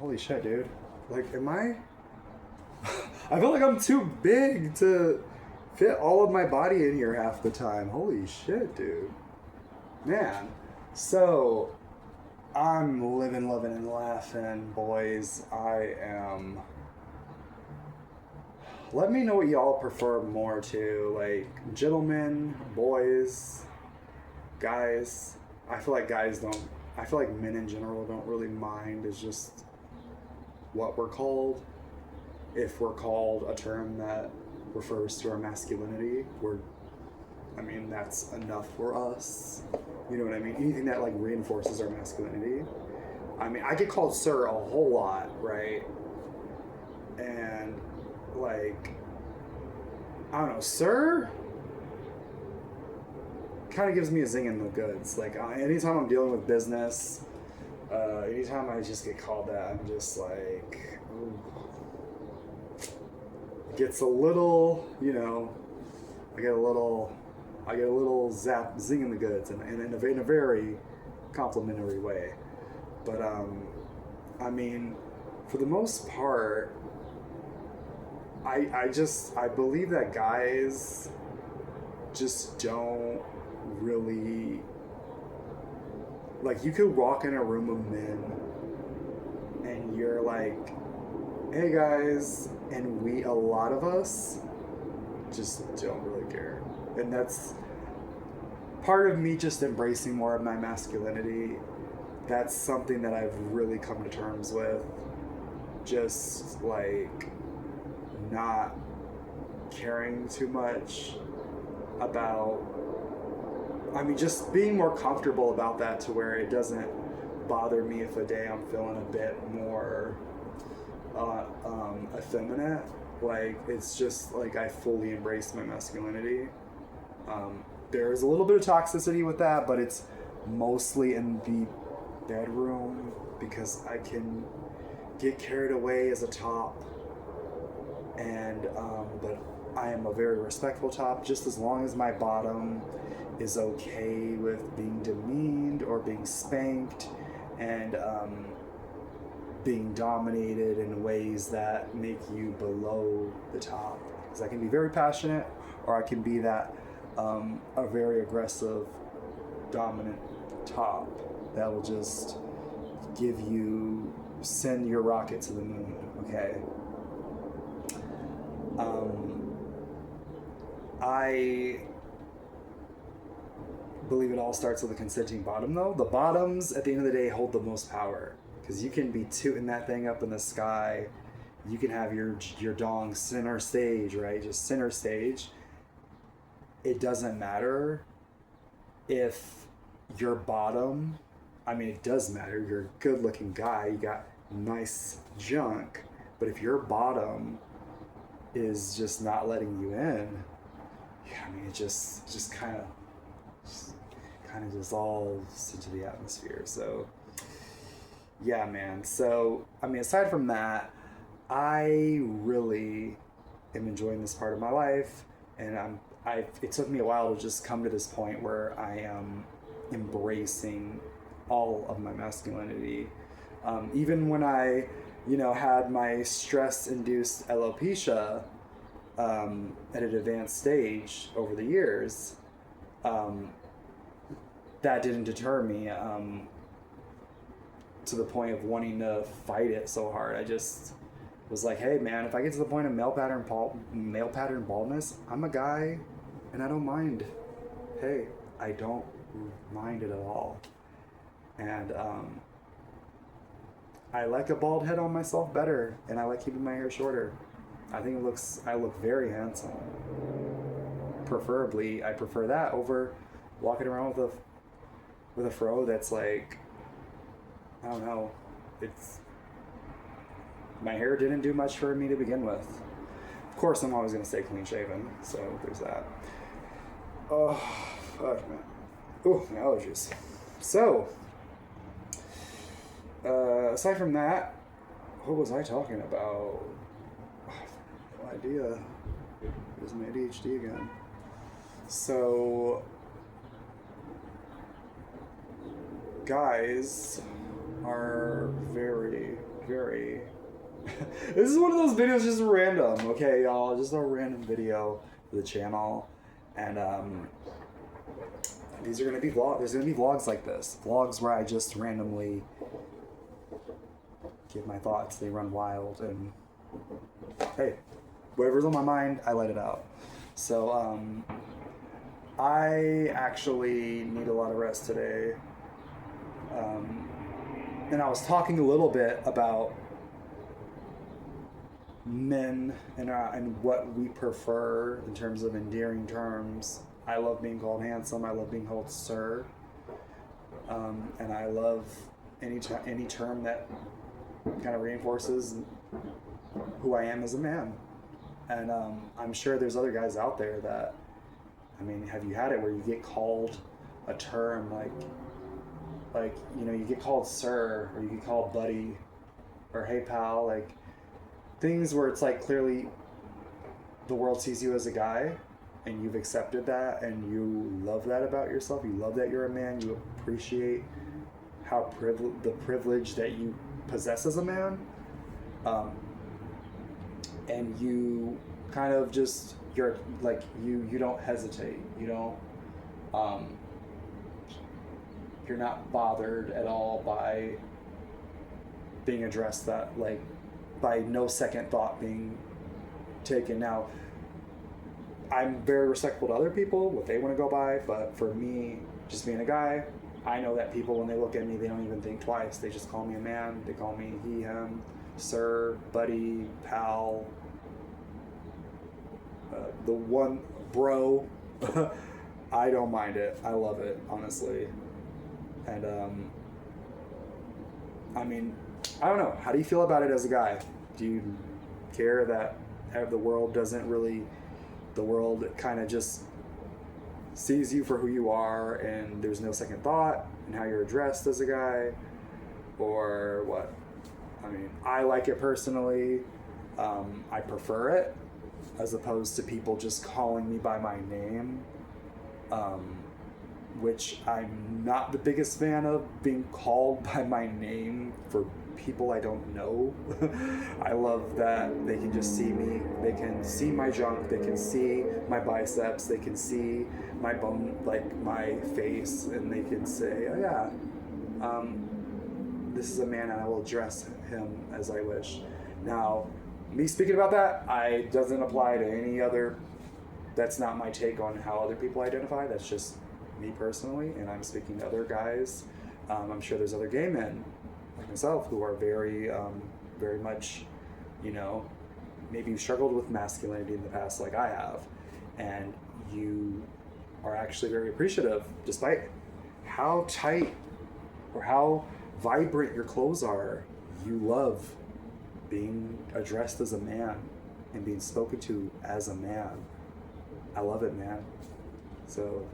Holy shit, dude. Like, am I? I feel like I'm too big to fit all of my body in here half the time. Holy shit, dude. Man. So, I'm living, loving, and laughing, boys. I am. Let me know what y'all prefer more to. Like, gentlemen, boys, guys. I feel like guys don't. I feel like men in general don't really mind. It's just what we're called. If we're called a term that refers to our masculinity, that's enough for us. You know what I mean? Anything that like reinforces our masculinity. I mean, I get called sir a whole lot, right? And like, I don't know, sir kind of gives me a zing in the goods. Like, anytime I'm dealing with business, anytime I just get called that, I'm just like, ooh. It gets a little, I get a little zing in the goods, and in a very complimentary way. But I mean, for the most part, I believe that guys just don't really, like, you could walk in a room of men and you're like, hey guys, and a lot of us just don't really care. And that's part of me just embracing more of my masculinity. That's something that I've really come to terms with. Just like not caring too much about, just being more comfortable about that, to where it doesn't bother me if a day I'm feeling a bit more effeminate. Like, it's just like I fully embrace my masculinity. There's a little bit of toxicity with that, but it's mostly in the bedroom, because I can get carried away as a top, and but I am a very respectful top, just as long as my bottom is okay with being demeaned or being spanked and being dominated in ways that make you below the top. Because I can be very passionate, or I can be that a very aggressive, dominant top that will just send your rocket to the moon, okay? I believe it all starts with a consenting bottom, though. The bottoms, at the end of the day, hold the most power, because you can be tooting that thing up in the sky. You can have your dong center stage, right? Just center stage. It doesn't matter if your bottom, it does matter. You're a good-looking guy. You got nice junk. But if your bottom is just not letting you in, it just kind of dissolves into the atmosphere. So, yeah, man. So, aside from that, I really am enjoying this part of my life, and it took me a while to just come to this point where I am embracing all of my masculinity. Even when I, had my stress-induced alopecia at an advanced stage over the years, that didn't deter me to the point of wanting to fight it so hard. I just was like, hey man, if I get to the point of male pattern baldness, I'm a guy and I don't mind. Hey, I don't mind it at all. And I like a bald head on myself better, and I like keeping my hair shorter. I look very handsome. Preferably, I prefer that over walking around with a fro that's like, I don't know, my hair didn't do much for me to begin with. Of course, I'm always gonna stay clean shaven, so there's that. Oh, fuck, man. Oh, my allergies. So, aside from that, what was I talking about? I have no idea. It was my ADHD again. So, guys are very very. This is one of those videos just random, okay, y'all? Just a random video for the channel. And these are gonna be vlogs. There's gonna be vlogs like this. Vlogs where I just randomly give my thoughts. They run wild, and hey, whatever's on my mind, I let it out. So I actually need a lot of rest today. And I was talking a little bit about men and what we prefer in terms of endearing terms. I love being called handsome. I love being called sir. And I love any term that kind of reinforces who I am as a man. And I'm sure there's other guys out there that, I mean, have you had it where you get called a term like you know, you get called sir, or you get called buddy, or hey pal, like things where it's like clearly the world sees you as a guy and you've accepted that and you love that about yourself. You love that you're a man. You appreciate how the privilege that you possess as a man. And you kind of just, you're like, you don't hesitate. You don't, you're not bothered at all by being addressed that, like, by no second thought being taken. Now, I'm very respectful to other people, what they want to go by, but for me, just being a guy, I know that people, when they look at me, they don't even think twice. They just call me a man. They call me he, him, sir, buddy, pal, the one, bro. I don't mind it. I love it, honestly. And, I mean, I don't know. How do you feel about it as a guy? Do you care that the world doesn't really, the world kind of just sees you for who you are and there's no second thought in how you're addressed as a guy? Or what? I mean, I like it personally. I prefer it as opposed to people just calling me by my name. Which I'm not the biggest fan of, being called by my name for people I don't know. I love that they can just see me. They can see my junk. They can see my biceps. They can see my bone, like my face, and they can say, oh yeah, this is a man and I will address him as I wish. Now, me speaking about that, doesn't apply to any other, that's not my take on how other people identify. That's just me personally, and I'm speaking to other guys. I'm sure there's other gay men like myself who are very, very much, you know, maybe you struggled with masculinity in the past like I have, and you are actually very appreciative, despite how tight or how vibrant your clothes are. You love being addressed as a man and being spoken to as a man. I love it, man. So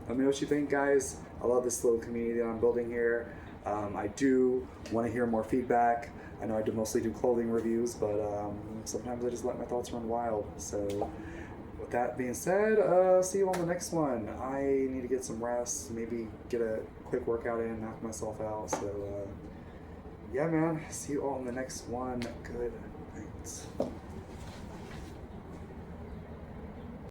let me know what you think, guys. I love this little community that I'm building here. I do want to hear more feedback. I know I mostly do clothing reviews, but sometimes I just let my thoughts run wild. So with that being said, see you on the next one. I need to get some rest, maybe get a quick workout in, knock myself out. So yeah, man, see you all in the next one. Good night.